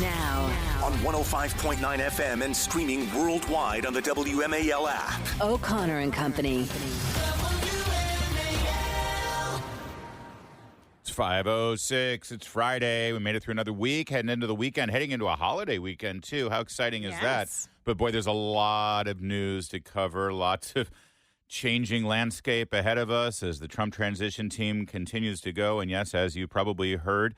Now, on 105.9 FM and streaming worldwide on the WMAL app. O'Connor and Company. It's 5:06. It's Friday. We made it through another week, heading into the weekend, heading into a holiday weekend, too. How exciting is that? But, boy, there's a lot of news to cover, lots of changing landscape ahead of us as the Trump transition team continues to go. And, yes, as you probably heard,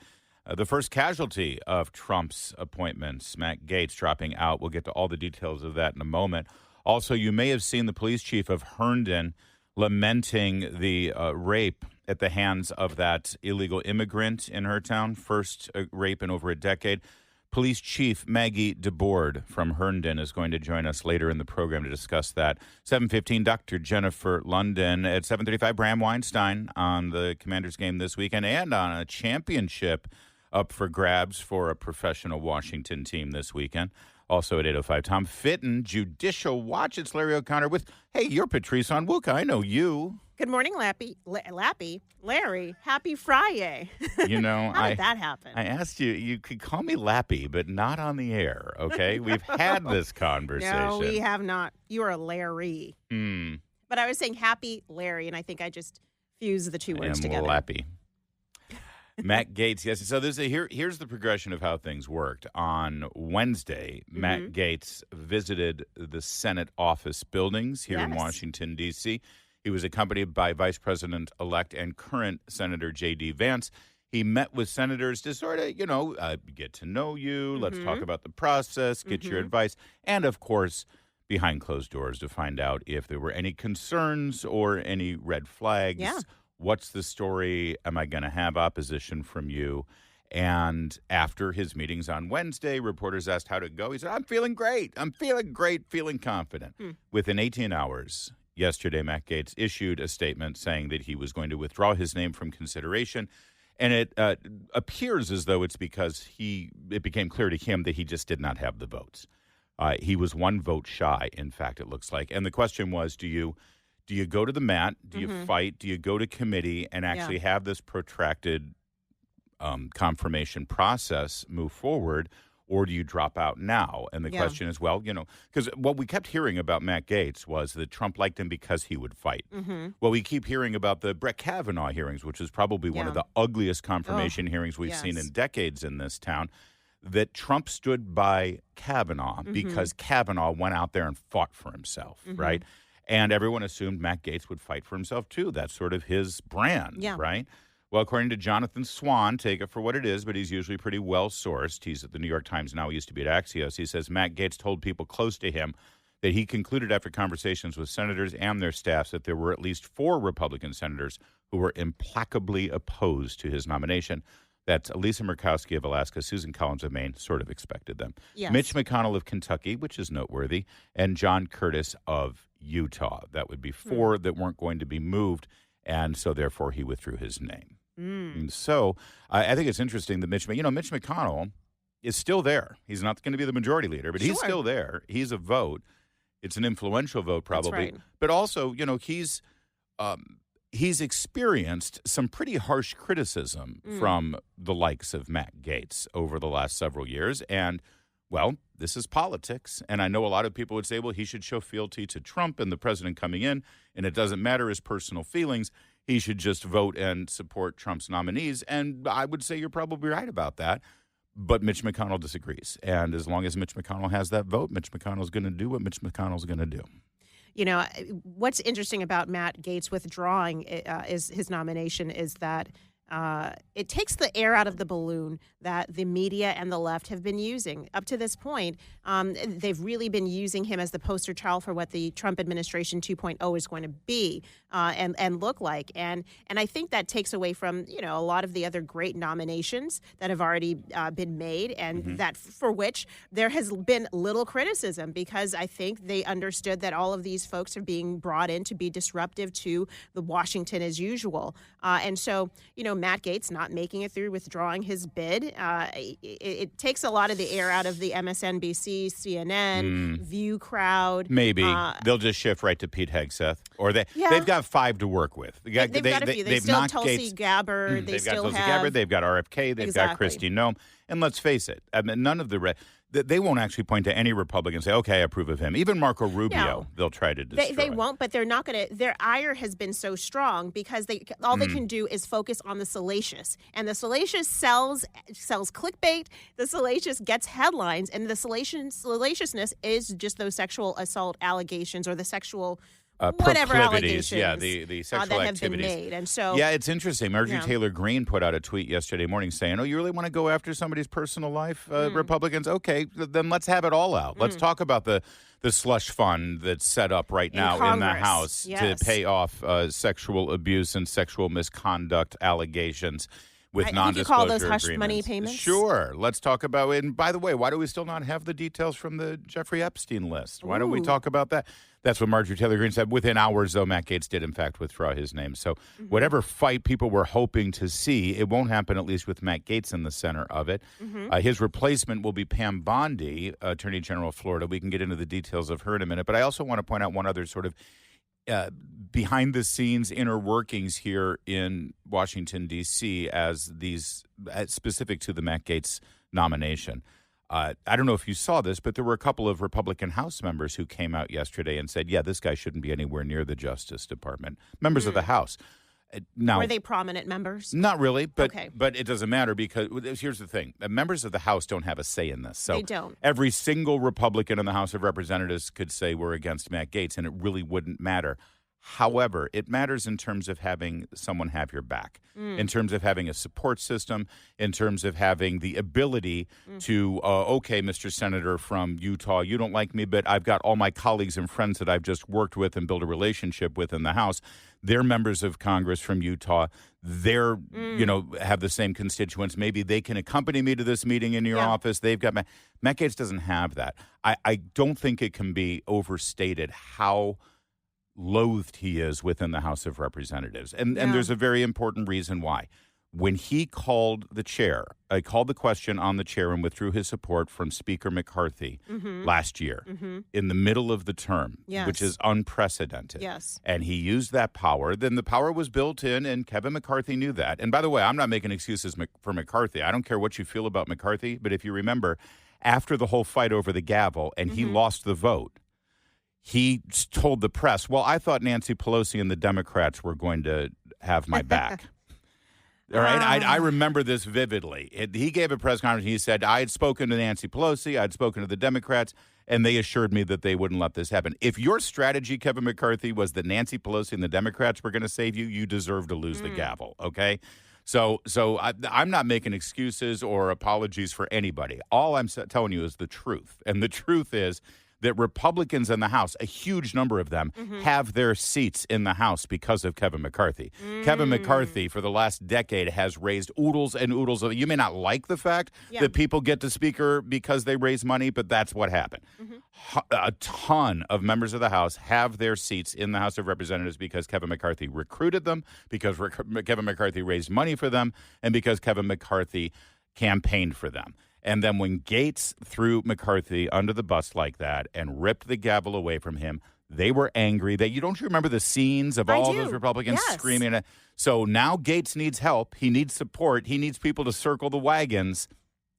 the first casualty of Trump's appointments, Matt Gaetz, dropping out. We'll get to all the details of that in a moment. Also, you may have seen the police chief of Herndon lamenting the rape at the hands of that illegal immigrant in her town, first rape in over a decade. Police Chief Maggie DeBoard from Herndon is going to join us later in the program to discuss that. 7:15, Dr. Jennifer London. At 7:35, Bram Weinstein on the Commanders game this weekend and on a championship up for grabs for a professional Washington team this weekend. Also at 8:05, Tom Fitton, Judicial Watch. It's Larry O'Connor with, hey, you're Patrice Onwuka. I know you. Good morning, Larry. Happy Friday. You know, How did that happen? I asked you, you could call me Lappy, but not on the air, okay? We've had this conversation. No, we have not. You are a Larry. But I was saying happy Larry, and I think I just fused the two words together. Lappy. Matt Gaetz, yes. So here's the progression of how things worked. On Wednesday, Matt Gaetz visited the Senate office buildings here in Washington, D.C. He was accompanied by Vice President-elect and current Senator J.D. Vance. He met with senators to sort of, get to know you. Let's talk about the process, get your advice, and, of course, behind closed doors to find out if there were any concerns or any red flags. Yeah. What's the story? Am I going to have opposition from you? And after his meetings on Wednesday, reporters asked how it go. He said, I'm feeling great. I'm feeling great, feeling confident. Within 18 hours yesterday, Matt Gaetz issued a statement saying that he was going to withdraw his name from consideration. And it appears as though it's because it became clear to him that he just did not have the votes. He was one vote shy, in fact, it looks like. And the question was, do you go to the mat? Do you fight? Do you go to committee and actually have this protracted confirmation process move forward, or do you drop out now? And the question is, well, because what we kept hearing about Matt Gaetz was that Trump liked him because he would fight. Well, we keep hearing about the Brett Kavanaugh hearings, which is probably one of the ugliest confirmation hearings we've seen in decades in this town, that Trump stood by Kavanaugh because Kavanaugh went out there and fought for himself, right? And everyone assumed Matt Gaetz would fight for himself, too. That's sort of his brand, right? Well, according to Jonathan Swan, take it for what it is, but he's usually pretty well-sourced. He's at the New York Times now. He used to be at Axios. He says Matt Gaetz told people close to him that he concluded after conversations with senators and their staffs that there were at least 4 Republican senators who were implacably opposed to his nomination. That's Lisa Murkowski of Alaska, Susan Collins of Maine, sort of expected them. Yes. Mitch McConnell of Kentucky, which is noteworthy, and John Curtis of Utah. That would be 4 that weren't going to be moved, and so therefore he withdrew his name. And so I think it's interesting that Mitch McConnell is still there. He's not going to be the majority leader, but he's still there. He's a vote. It's an influential vote probably. That's right. But also, he's experienced some pretty harsh criticism from the likes of Matt Gaetz over the last several years. And, well, this is politics. And I know a lot of people would say, well, he should show fealty to Trump and the president coming in, and it doesn't matter his personal feelings. He should just vote and support Trump's nominees. And I would say you're probably right about that. But Mitch McConnell disagrees. And as long as Mitch McConnell has that vote, Mitch McConnell's going to do what Mitch McConnell's going to do. What's interesting about Matt Gaetz withdrawing is his nomination is that it takes the air out of the balloon that the media and the left have been using. Up to this point, they've really been using him as the poster child for what the Trump administration 2.0 is going to be and look like. And I think that takes away from, a lot of the other great nominations that have already been made and that for which there has been little criticism because I think they understood that all of these folks are being brought in to be disruptive to the Washington as usual. And so, Matt Gaetz not making it through, withdrawing his bid. It takes a lot of the air out of the MSNBC, CNN, View crowd. Maybe they'll just shift right to Pete Hegseth, or they've got 5 to work with. They've got a few. They've still knocked Tulsi Gaetz. Gabbard. They've got Tulsi Gabbard. They've got RFK. They've got Kristi Noem. And let's face it, I mean, none of they won't actually point to any Republican and say, okay, I approve of him. Even Marco Rubio, they'll try to destroy. They won't, but they're not going to. Their ire has been so strong because all they can do is focus on the salacious. And the salacious sells clickbait. The salacious gets headlines. And the salaciousness is just those sexual assault allegations or the sexual whatever allegations the sexual that activities have been made. And so, yeah, it's interesting. Marjorie Taylor Greene put out a tweet yesterday morning saying, oh, you really want to go after somebody's personal life, Republicans? Okay, then let's have it all out. Let's talk about the slush fund that's set up right now in the House to pay off sexual abuse and sexual misconduct allegations with non-disclosure agreements. You call those hush money payments? Sure. Let's talk about it. And by the way, why do we still not have the details from the Jeffrey Epstein list? Why don't we talk about that? That's what Marjorie Taylor Greene said. Within hours, though, Matt Gaetz did, in fact, withdraw his name. So whatever fight people were hoping to see, it won't happen, at least with Matt Gaetz in the center of it. His replacement will be Pam Bondi, Attorney General of Florida. We can get into the details of her in a minute. But I also want to point out one other sort of behind-the-scenes inner workings here in Washington, D.C. as specific to the Matt Gaetz nomination. I don't know if you saw this, but there were a couple of Republican House members who came out yesterday and said, yeah, this guy shouldn't be anywhere near the Justice Department. Members of the House. Now, were they prominent members? Not really, but it doesn't matter because here's the thing. Members of the House don't have a say in this. So they don't. Every single Republican in the House of Representatives could say we're against Matt Gaetz, and it really wouldn't matter. However, it matters in terms of having someone have your back, in terms of having a support system, in terms of having the ability to, okay, Mr. Senator from Utah, you don't like me, but I've got all my colleagues and friends that I've just worked with and built a relationship with in the House. They're members of Congress from Utah. They're, have the same constituents. Maybe they can accompany me to this meeting in your office. They've got Matt Gaetz doesn't have that. I don't think it can be overstated how loathed he is within the House of Representatives. And there's a very important reason why. When he called the question on the chair and withdrew his support from Speaker McCarthy last year in the middle of the term, which is unprecedented. Yes. And he used that power. Then the power was built in, and Kevin McCarthy knew that. And by the way, I'm not making excuses for McCarthy. I don't care what you feel about McCarthy, but if you remember, after the whole fight over the gavel and he lost the vote, he told the press, well, I thought Nancy Pelosi and the Democrats were going to have my back. All right. I remember this vividly. He gave a press conference. He said, I had spoken to Nancy Pelosi. I had spoken to the Democrats, and they assured me that they wouldn't let this happen. If your strategy, Kevin McCarthy, was that Nancy Pelosi and the Democrats were going to save you, you deserve to lose the gavel. Okay. So I'm not making excuses or apologies for anybody. All I'm telling you is the truth. And the truth is that Republicans in the House, a huge number of them, have their seats in the House because of Kevin McCarthy. Kevin McCarthy, for the last decade, has raised oodles and oodles of. You may not like the fact that people get to Speaker because they raise money, but that's what happened. A ton of members of the House have their seats in the House of Representatives because Kevin McCarthy recruited them, because Kevin McCarthy raised money for them, and because Kevin McCarthy campaigned for them. And then when Gaetz threw McCarthy under the bus like that and ripped the gavel away from him, they were angry. You remember the scenes of all those Republicans screaming? So now Gaetz needs help. He needs support. He needs people to circle the wagons.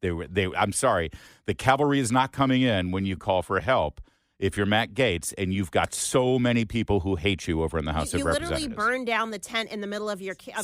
I'm sorry. The cavalry is not coming in when you call for help. If you're Matt Gaetz and you've got so many people who hate you over in the House of Representatives. You literally burned down the tent in the middle of your camp.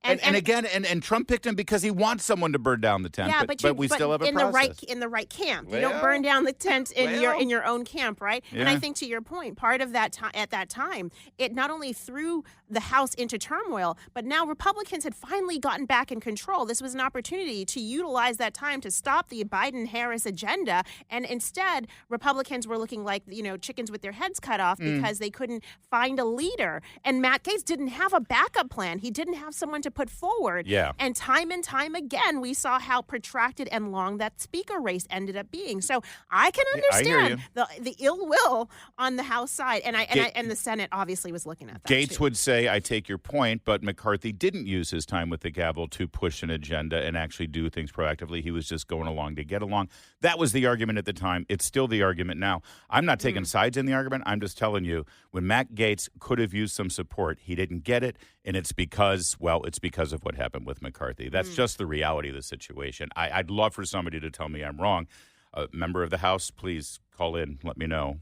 And again, Trump picked him because he wants someone to burn down the tent. Yeah, but we still have a process. In the right camp. You don't burn down the tent in your own camp, right? Yeah. And I think to your point, part of that at that time, it not only threw the House into turmoil, but now Republicans had finally gotten back in control. This was an opportunity to utilize that time to stop the Biden-Harris agenda, and instead, Republicans were were looking like, chickens with their heads cut off because they couldn't find a leader. And Matt Gaetz didn't have a backup plan. He didn't have someone to put forward. Yeah. And time again, we saw how protracted and long that speaker race ended up being. So I can understand the ill will on the House side. And the Senate obviously was looking at that. Gaetz would say, I take your point, but McCarthy didn't use his time with the gavel to push an agenda and actually do things proactively. He was just going along to get along. That was the argument at the time. It's still the argument now. I'm not taking sides in the argument. I'm just telling you, when Matt Gaetz could have used some support, he didn't get it, and it's because of what happened with McCarthy. That's just the reality of the situation. I'd love for somebody to tell me I'm wrong. A member of the House, please call in, let me know.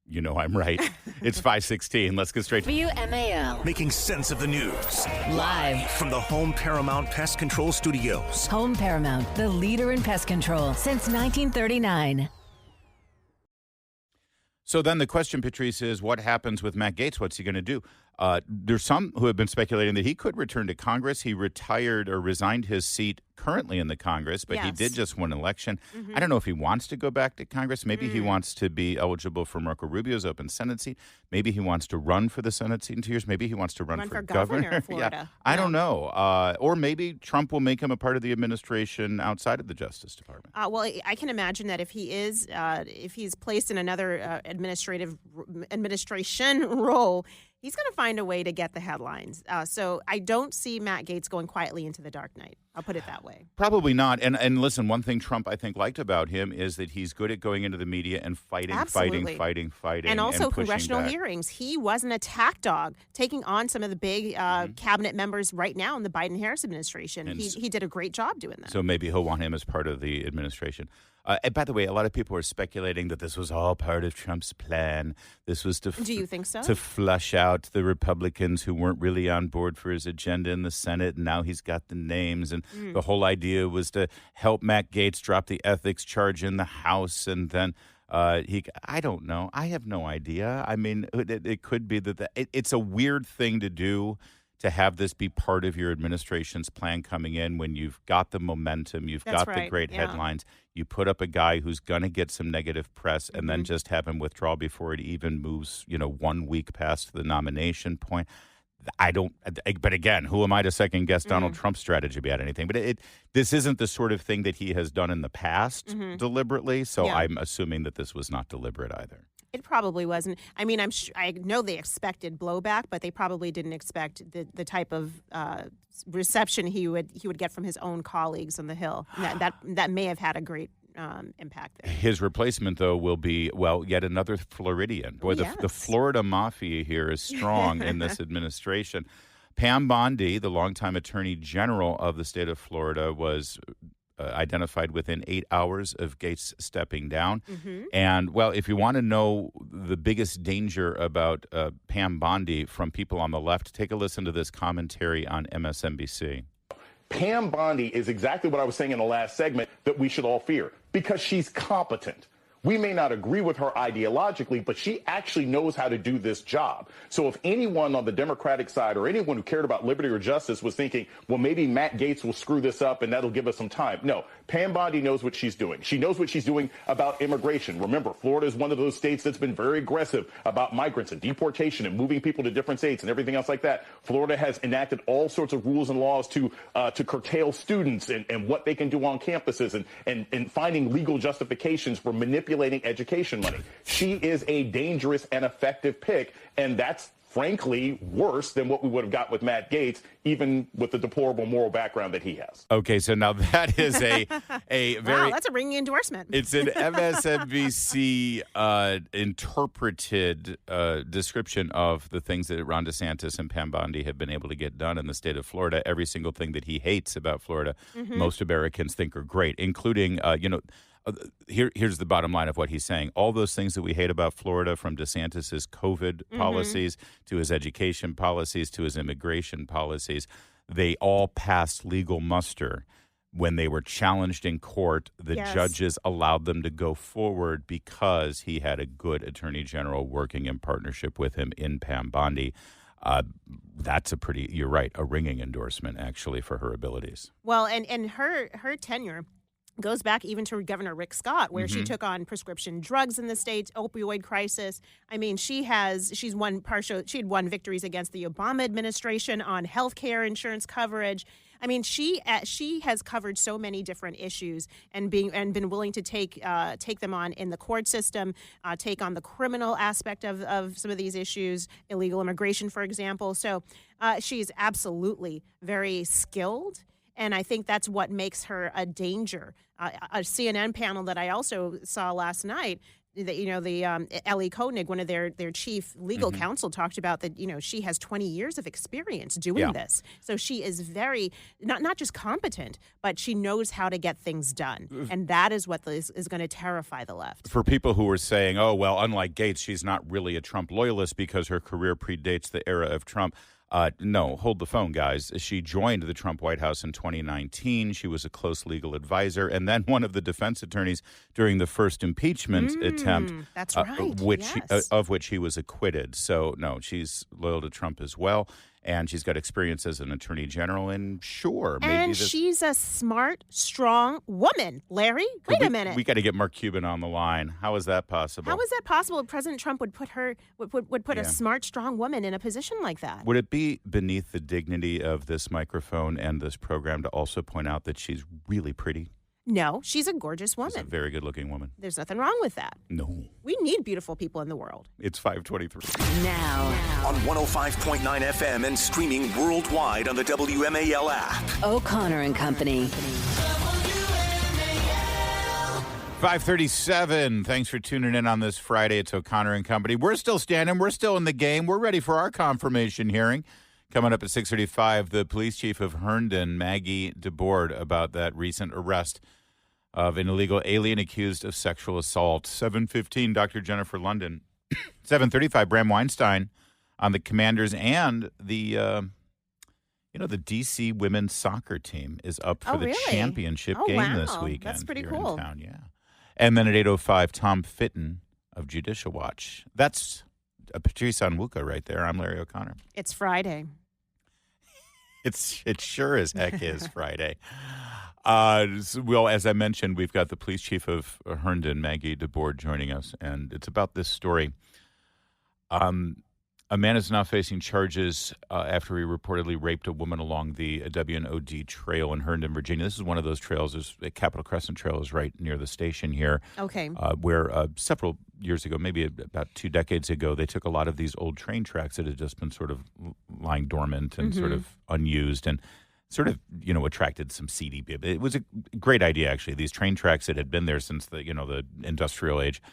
You know I'm right. It's 5:16. Let's get straight to WMAL. Making sense of the news. Live From the Home Paramount Pest Control Studios. Home Paramount, the leader in pest control since 1939. So then the question, Patrice, is what happens with Matt Gaetz? What's he going to do? There's some who have been speculating that he could return to Congress. He retired or resigned his seat currently in the Congress, but he did just win an election. I don't know if he wants to go back to Congress. Maybe he wants to be eligible for Marco Rubio's open Senate seat. Maybe he wants to run for the Senate seat in 2 years. Maybe he wants to run for governor of Florida. I don't know. Or maybe Trump will make him a part of the administration outside of the Justice Department. Well, I can imagine that if he's placed in another administration role, he's going to find a way to get the headlines. So I don't see Matt Gaetz going quietly into the dark night. I'll put it that way. Probably not. And listen, one thing Trump, I think, liked about him is that he's good at going into the media and fighting. And also congressional back. hearings. He was an attack dog, taking on some of the big cabinet members right now in the Biden-Harris administration. He did a great job doing that. So maybe he'll want him as part of the administration. And by the way, a lot of people are speculating that this was all part of Trump's plan. This was Do you think so? To flush out the Republicans who weren't really on board for his agenda in the Senate, and now he's got the names. And the whole idea was to help Matt Gaetz drop the ethics charge in the House, and then I don't know. I have no idea. I mean, it could be that it's a weird thing to do, to have this be part of your administration's plan coming in when you've got the momentum, you've got the great headlines. You put up a guy who's going to get some negative press and then just have him withdraw before it even moves, 1 week past the nomination point. But again, who am I to second guess Donald Trump's strategy about anything? But this isn't the sort of thing that he has done in the past deliberately. So I'm assuming that this was not deliberate either. It probably wasn't. I mean, I know they expected blowback, but they probably didn't expect the type of reception he would get from his own colleagues on the Hill. That may have had a great impact there. His replacement, though, will be, yet another Floridian. Boy, the Florida mafia here is strong in this administration. Pam Bondi, the longtime attorney general of the state of Florida, was identified within 8 hours of Gaetz stepping down. And, if you want to know the biggest danger about Pam Bondi from people on the left, take a listen to this commentary on MSNBC. Pam Bondi is exactly what I was saying in the last segment that we should all fear, because she's competent. We may not agree with her ideologically, but she actually knows how to do this job. So if anyone on the Democratic side or anyone who cared about liberty or justice was thinking, well, maybe Matt Gaetz will screw this up and that'll give us some time. No, Pam Bondi knows what she's doing. She knows what she's doing about immigration. Remember, Florida is one of those states that's been very aggressive about migrants and deportation and moving people to different states and everything else like that. Florida has enacted all sorts of rules and laws to curtail students and what they can do on campuses and finding legal justifications for manipulating education money. She is a dangerous and effective pick, and that's frankly worse than what we would have got with Matt Gaetz, even with the deplorable moral background that he has. Okay, so now that is a very... Wow, that's a ringing endorsement. It's an MSNBC interpreted description of the things that Ron DeSantis and Pam Bondi have been able to get done in the state of Florida. Every single thing that he hates about Florida, most Americans think are great, including, here's the bottom line of what he's saying. All those things that we hate about Florida, from DeSantis's COVID policies to his education policies to his immigration policies, they all passed legal muster. When they were challenged in court, the judges allowed them to go forward because he had a good attorney general working in partnership with him in Pam Bondi. That's you're right, a ringing endorsement, actually, for her abilities. Well, and her tenure Goes back even to Governor Rick Scott, where she took on prescription drugs in the state, opioid crisis. I mean, she had won victories against the Obama administration on health care insurance coverage. I mean, she has covered so many different issues and been willing to take them on in the court system, take on the criminal aspect of some of these issues, illegal immigration, for example. So she's absolutely very skilled. And I think that's what makes her a danger. A CNN panel that I also saw last night, Ellie Koenig, one of their chief legal counsel, talked about that, she has 20 years of experience doing this. So she is very, not just competent, but she knows how to get things done. And that is what is going to terrify the left. For people who are saying, oh, well, unlike Gaetz, she's not really a Trump loyalist because her career predates the era of Trump. No, hold the phone, guys. She joined the Trump White House in 2019. She was a close legal advisor and then one of the defense attorneys during the first impeachment attempt. That's right. Of which he was acquitted. So, no, she's loyal to Trump as well. And she's got experience as an attorney general, and sure, maybe. And she's a smart, strong woman. Larry, wait a minute. We got to get Mark Cuban on the line. How is that possible? How is that possible? President Trump would put a smart, strong woman in a position like that. Would it be beneath the dignity of this microphone and this program to also point out that she's really pretty? No, she's a gorgeous woman. She's a very good-looking woman. There's nothing wrong with that. No. We need beautiful people in the world. It's 5:23. Now. On 105.9 FM and streaming worldwide on the WMAL app. O'Connor and Company. 5:37. Thanks for tuning in on this Friday. It's O'Connor and Company. We're still standing. We're still in the game. We're ready for our confirmation hearing. Coming up at 6:35, the police chief of Herndon, Maggie DeBoard, about that recent arrest of an illegal alien accused of sexual assault. 7:15, Dr. Jennifer London. 7:35, Bram Weinstein on the Commanders and the D.C. women's soccer team is up for the championship game this weekend. That's pretty here cool. In town, yeah. And then at 8:05, Tom Fitton of Judicial Watch. That's Patrice Onwuka right there. I'm Larry O'Connor. It's Friday. It sure as heck is Friday. Well, as I mentioned, we've got the police chief of Herndon, Maggie DeBoard, joining us, and it's about this story. A man is now facing charges after he reportedly raped a woman along the WNOD trail in Herndon, Virginia. This is one of those trails. There's a Capitol Crescent Trail is right near the station here. Okay. Where several years ago, maybe about 2 decades ago, they took a lot of these old train tracks that had just been sort of lying dormant and sort of unused and sort of, attracted some seedy. It was a great idea, actually. These train tracks that had been there since the industrial age.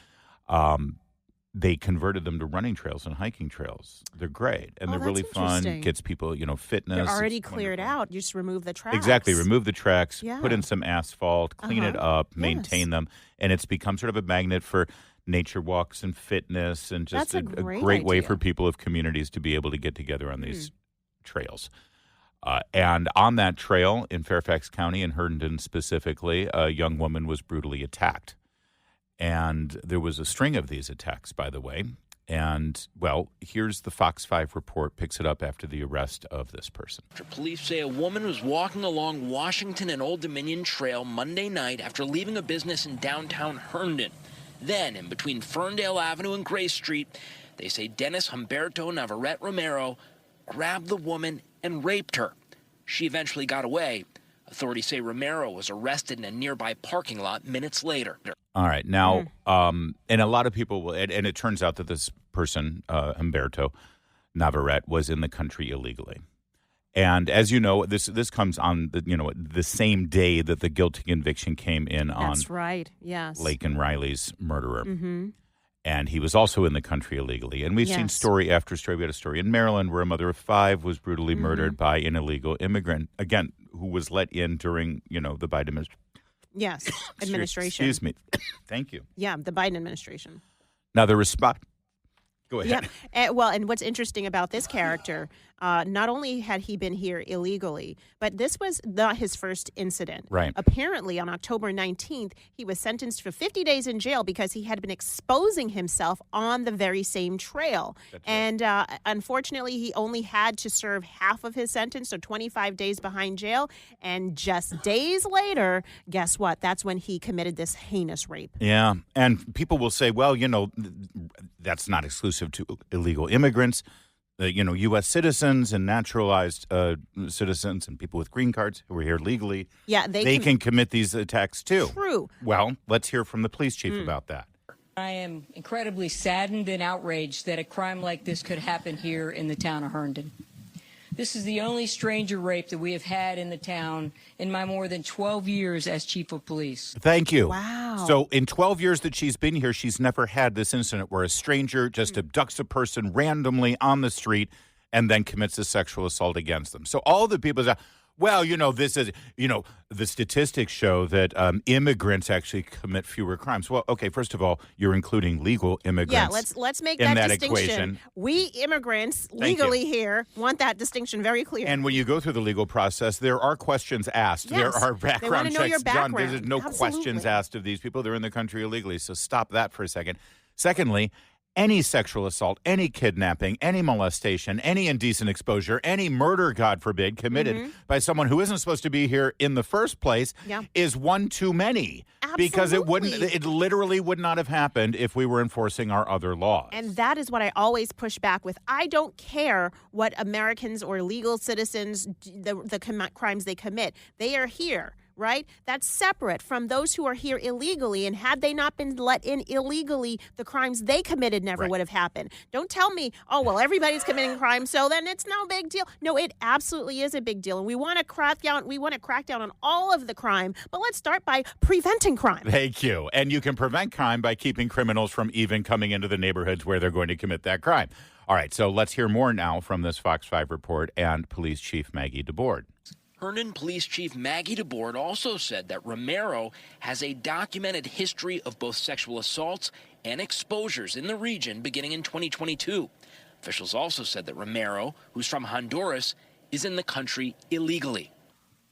They converted them to running trails and hiking trails. They're great, and they're really fun. Gets people, fitness. They're already cleared out. You just remove the tracks. Exactly. Remove the tracks, Yeah. put in some asphalt, clean it up, maintain them, and it's become sort of a magnet for nature walks and fitness, and just That's a a great great way idea. for people of communities to be able to get together on these trails. And on that trail in Fairfax County, in Herndon specifically, a young woman was brutally attacked. And there was a string of these attacks, by the way. And, well, here's the Fox 5 report, picks it up after the arrest of this person. Police say a woman was walking along Washington and Old Dominion Trail Monday night after leaving a business in downtown Herndon. Then, in between Ferndale Avenue and Gray Street, they say Dennis Humberto Navarrete Romero grabbed the woman and raped her. She eventually got away. Authorities say Romero was arrested in a nearby parking lot minutes later. All right. Now, and a lot of people will, and it turns out that this person, Humberto Navarrete, was in the country illegally. And as you know, this comes on the same day that the guilty conviction came in on That's right. Yes. Lake and Riley's murderer. And he was also in the country illegally. And we've seen story after story. We had a story in Maryland where a mother of 5 was brutally murdered by an illegal immigrant, again, who was let in during, the Biden administration. Yes. Administration. Excuse me. Thank you. Yeah, the Biden administration. Now, the response Go ahead. Yeah. And what's interesting about this character, not only had he been here illegally, but this was not his first incident. Right. Apparently, on October 19th, he was sentenced for 50 days in jail because he had been exposing himself on the very same trail. That's right. And unfortunately, he only had to serve half of his sentence, so 25 days behind jail. And just days later, guess what? That's when he committed this heinous rape. Yeah, and people will say, well, that's not exclusive to illegal immigrants. U.S. citizens and naturalized citizens and people with green cards who are here legally, they can commit these attacks too. True. Well, let's hear from the police chief about that. I am incredibly saddened and outraged that a crime like this could happen here in the town of Herndon. This is the only stranger rape that we have had in the town in my more than 12 years as chief of police. Thank you. Wow. So in 12 years that she's been here, she's never had this incident where a stranger just abducts a person randomly on the street and then commits a sexual assault against them. So all the people say, well, this is, the statistics show that immigrants actually commit fewer crimes. Well, okay, first of all, you're including legal immigrants. Yeah, let's make that distinction. Equation. We immigrants legally here want that distinction very clear. And when you go through the legal process, there are questions asked. Yes. There are background They want to know checks your done. background. There's no Absolutely. questions asked of these people. They're in the country illegally. So stop that for a second. Secondly, any sexual assault, any kidnapping, any molestation, any indecent exposure, any murder, God forbid, committed by someone who isn't supposed to be here in the first place is one too many. Because it literally would not have happened if we were enforcing our other laws. And that is what I always push back with. I don't care what Americans or legal citizens, the crimes they commit. They are here. Right? That's separate from those who are here illegally. And had they not been let in illegally, the crimes they committed never would have happened. Don't tell me, oh, well, everybody's committing crimes, so then it's no big deal. No, it absolutely is a big deal. And we want to crack down on all of the crime. But let's start by preventing crime. Thank you. And you can prevent crime by keeping criminals from even coming into the neighborhoods where they're going to commit that crime. All right, so let's hear more now from this Fox 5 report and Police Chief Maggie DeBoard. Herndon Police Chief Maggie DeBoard also said that Romero has a documented history of both sexual assaults and exposures in the region beginning in 2022. Officials also said that Romero, who's from Honduras, is in the country illegally.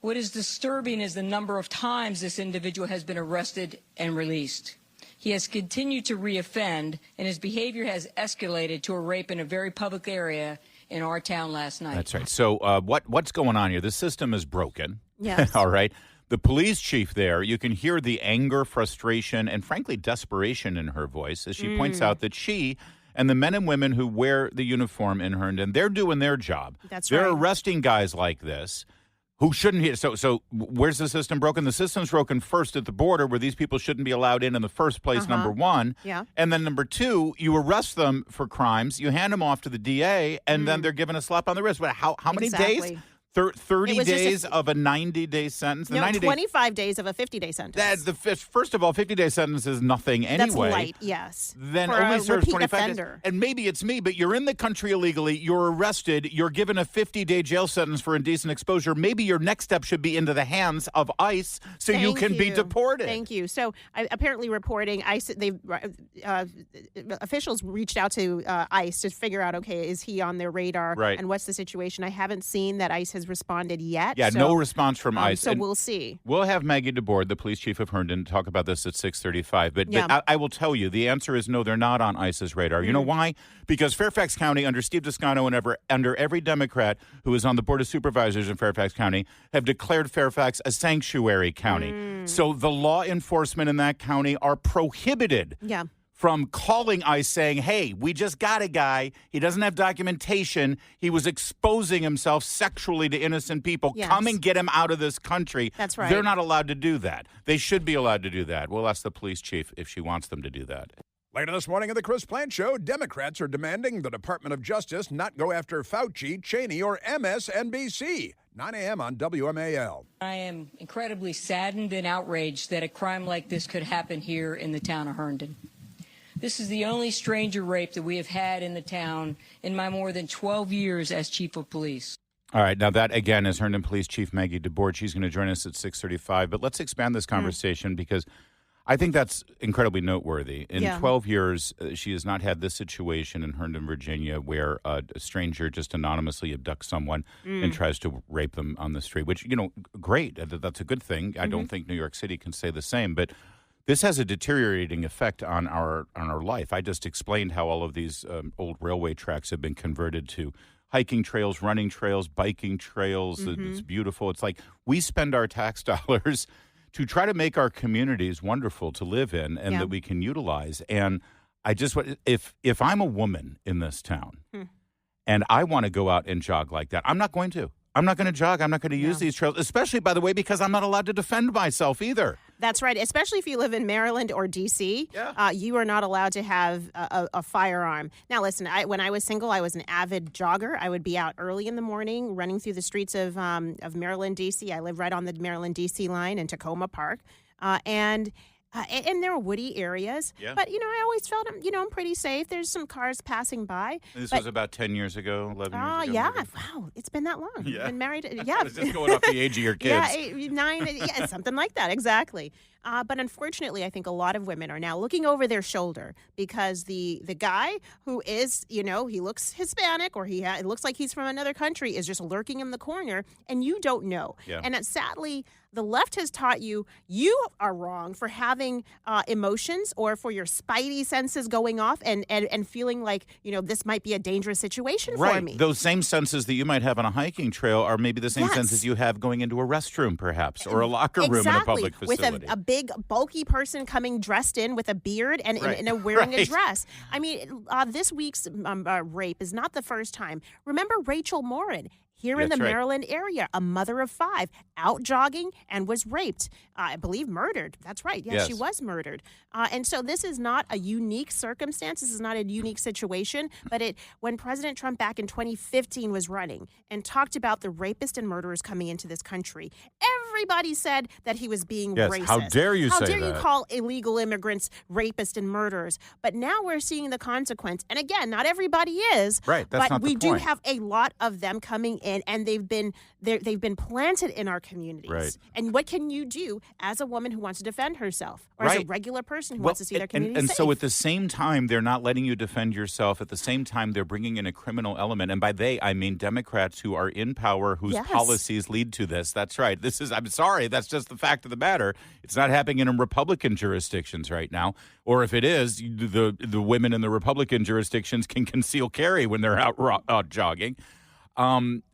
What is disturbing is the number of times this individual has been arrested and released. He has continued to reoffend, and his behavior has escalated to a rape in a very public area in our town last night. That's right. So what's going on here? The system is broken. Yes. All right. The police chief there, you can hear the anger, frustration, and frankly, desperation in her voice as she points out that she and the men and women who wear the uniform in Herndon, they're doing their job. That's They're right. arresting guys like this who shouldn't be. So where's the system broken? The system's broken first at the border where these people shouldn't be allowed in the first place, number one. Yeah. And then number two, you arrest them for crimes, you hand them off to the DA, and then they're given a slap on the wrist. But how many days? Exactly. 30 days of a 90-day sentence? No, 25 days of a 50-day sentence. First of all, 50-day sentence is nothing anyway. That's light, yes. Then For only a serves repeat 25 offender. days. And maybe it's me, but you're in the country illegally, you're arrested, you're given a 50-day jail sentence for indecent exposure. Maybe your next step should be into the hands of ICE so you can be deported. Thank you. So apparently reporting, ICE, officials reached out to ICE to figure out, okay, is he on their radar? Right. And what's the situation? I haven't seen that ICE has responded yet. Yeah, so, no response from ICE. So And we'll see. We'll have Maggie DeBoard, the police chief of Herndon, talk about this at 6:35. But Yeah. I will tell you, the answer is no, they're not on ICE's radar. You know why? Because Fairfax County, under Steve Toscano and under every Democrat who is on the Board of Supervisors in Fairfax County, have declared Fairfax a sanctuary county. So the law enforcement in that county are prohibited Yeah. from calling ICE saying, hey, we just got a guy. He doesn't have documentation. He was exposing himself sexually to innocent people. Yes. Come and get him out of this country. That's right. They're not allowed to do that. They should be allowed to do that. We'll ask the police chief if she wants them to do that. Later this morning on the Chris Plant Show, Democrats are demanding the Department of Justice not go after Fauci, Cheney, or MSNBC. 9 a.m. on WMAL. I am incredibly saddened and outraged that a crime like this could happen here in the town of Herndon. This is the only stranger rape that we have had in the town in my more than 12 years as chief of police. All right. Now, that, again, is Herndon Police Chief Maggie DeBoard. She's going to join us at 6:35. But let's expand this conversation because I think that's incredibly noteworthy. In Yeah. 12 years, she has not had this situation in Herndon, Virginia, where a stranger just anonymously abducts someone and tries to rape them on the street, which, great. That's a good thing. I don't think New York City can say the same, but this has a deteriorating effect on our life. I just explained how all of these old railway tracks have been converted to hiking trails, running trails, biking trails. It's beautiful. It's like we spend our tax dollars to try to make our communities wonderful to live in and that we can utilize. And I just, if I'm a woman in this town and I want to go out and jog like that, I'm not going to. I'm not going to jog. I'm not going to use these trails, especially, by the way, because I'm not allowed to defend myself either. That's right. Especially if you live in Maryland or D.C., you are not allowed to have a firearm. Now, listen, when I was single, I was an avid jogger. I would be out early in the morning running through the streets of Maryland, D.C. I live right on the Maryland, D.C. line in Tacoma Park. And there are woody areas. Yeah. But, I always felt, I'm pretty safe. There's some cars passing by. This was about 10 years ago, 11 years ago. Yeah. maybe? Wow. It's been that long. Yeah. You've been married. I Yeah. was just going off the age of your kids. Yeah, 8, 9, something like that. Exactly. But unfortunately, I think a lot of women are now looking over their shoulder because the guy who is, he looks Hispanic or it looks like he's from another country is just lurking in the corner, and you don't know. Yeah. And sadly, the left has taught you are wrong for having emotions or for your spidey senses going off and feeling like, this might be a dangerous situation for me. Those same senses that you might have on a hiking trail are maybe the same senses you have going into a restroom, perhaps, or a locker room in a public facility. With a big, bulky person coming dressed in with a beard and wearing a dress. I mean, this week's rape is not the first time. Remember Rachel Morin? Here in the Maryland area, a mother of 5 out jogging and was raped, I believe murdered. That's right. Yes, she was murdered. And so this is not a unique circumstance. This is not a unique situation. But when President Trump back in 2015 was running and talked about the rapists and murderers coming into this country, everybody said that he was being racist. How dare you say that? How dare you call illegal immigrants rapists and murderers? But now we're seeing the consequence. And again, not everybody is. Right. That's but not the we do point. have a lot of them coming in, and they've been planted in our communities. Right. And what can you do as a woman who wants to defend herself, or as a regular person who wants to see their community and safe? so at the same time, they're not letting you defend yourself. At the same time, they're bringing in a criminal element. And by they, I mean Democrats who are in power, whose policies lead to this. That's right. I'm sorry. That's just the fact of the matter. It's not happening in Republican jurisdictions right now. Or if it is, the women in the Republican jurisdictions can conceal carry when they're out jogging.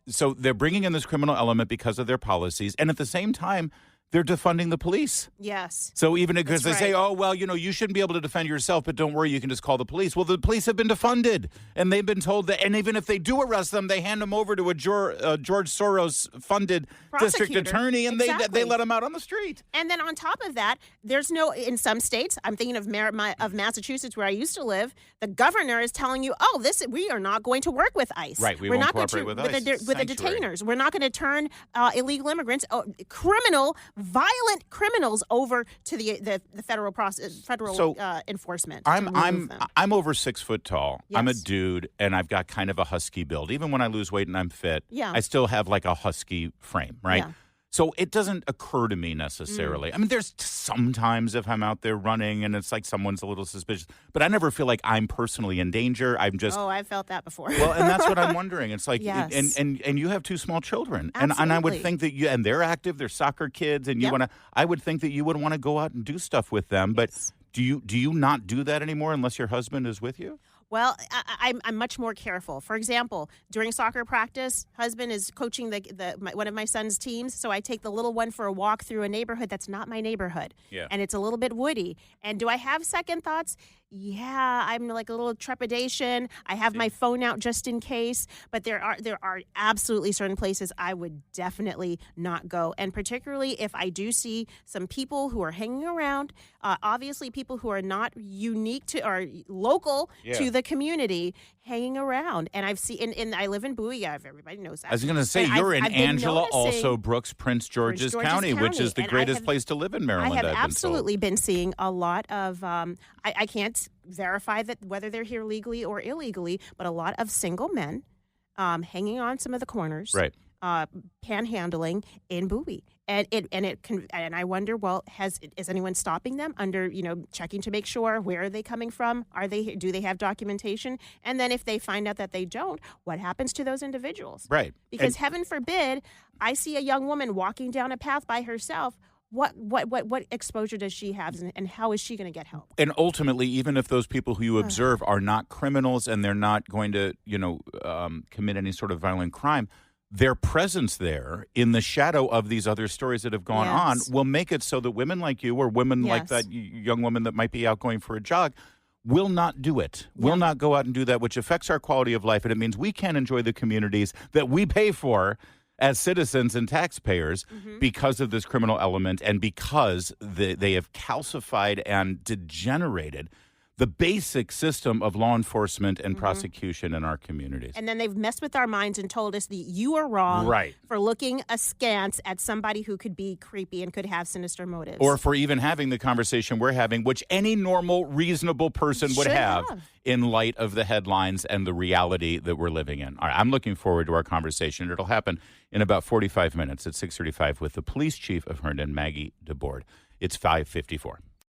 So they're bringing in this criminal element because of their policies. And at the same time, they're defunding the police. Yes. So even because That's they say, right. oh, well, you shouldn't be able to defend yourself, but don't worry, you can just call the police. Well, the police have been defunded, and they've been told that, and even if they do arrest them, they hand them over to a George Soros-funded district attorney, and they let them out on the street. And then on top of that, there's in some states, I'm thinking of Massachusetts where I used to live, the governor is telling you, we are not going to work with ICE. We're won't not cooperate with ICE. With the detainers. We're not going to turn illegal immigrants, violent criminals over to the federal enforcement. I'm over 6 foot tall. Yes. I'm a dude, and I've got kind of a husky build. Even when I lose weight and I'm fit, I still have like a husky frame, right? Yeah. So it doesn't occur to me necessarily. I mean, there's sometimes if I'm out there running and it's like someone's a little suspicious, but I never feel like I'm personally in danger. I'm just I've felt that before. Well, and that's what I'm wondering. It's like, Yes. and you have 2 small children, Absolutely. and I would think that and they're active, they're soccer kids, and I would think that you would want to go out and do stuff with them. But do you not do that anymore unless your husband is with you? Well, I'm much more careful. For example, during soccer practice, husband is coaching one of my son's teams, so I take the little one for a walk through a neighborhood that's not my neighborhood, and it's a little bit woody. And do I have second thoughts? Yeah, I'm like a little trepidation. I have my phone out just in case, but there are absolutely certain places I would definitely not go, and particularly if I do see some people who are hanging around, obviously people who are not unique to or local to the community hanging around. And I've seen, and I live in Bowie. Everybody knows that. I was going to say, you're in Angela, also Brooks, Prince George's County, which is the greatest place to live in Maryland. I have absolutely been seeing a lot of, I can't verify that whether they're here legally or illegally, but a lot of single men hanging on some of the corners. Right. Panhandling in Bowie. And I wonder, well, is anyone stopping them under, checking to make sure where are they coming from? Do they have documentation? And then if they find out that they don't, what happens to those individuals? Right. Because heaven forbid, I see a young woman walking down a path by herself. What exposure does she have, and how is she going to get help? And ultimately, even if those people who you observe are not criminals and they're not going to, commit any sort of violent crime, their presence there in the shadow of these other stories that have gone on will make it so that women like you or women like that young woman that might be out going for a jog will not do it, will not go out and do that, which affects our quality of life. And it means we can't enjoy the communities that we pay for as citizens and taxpayers because of this criminal element and because they have calcified and degenerated the basic system of law enforcement and prosecution in our communities. And then they've messed with our minds and told us that you are wrong for looking askance at somebody who could be creepy and could have sinister motives. Or for even having the conversation we're having, which any normal, reasonable person would have in light of the headlines and the reality that we're living in. All right, I'm looking forward to our conversation. It'll happen in about 45 minutes at 6:35 with the police chief of Herndon, Maggie DeBoard. It's 5:54.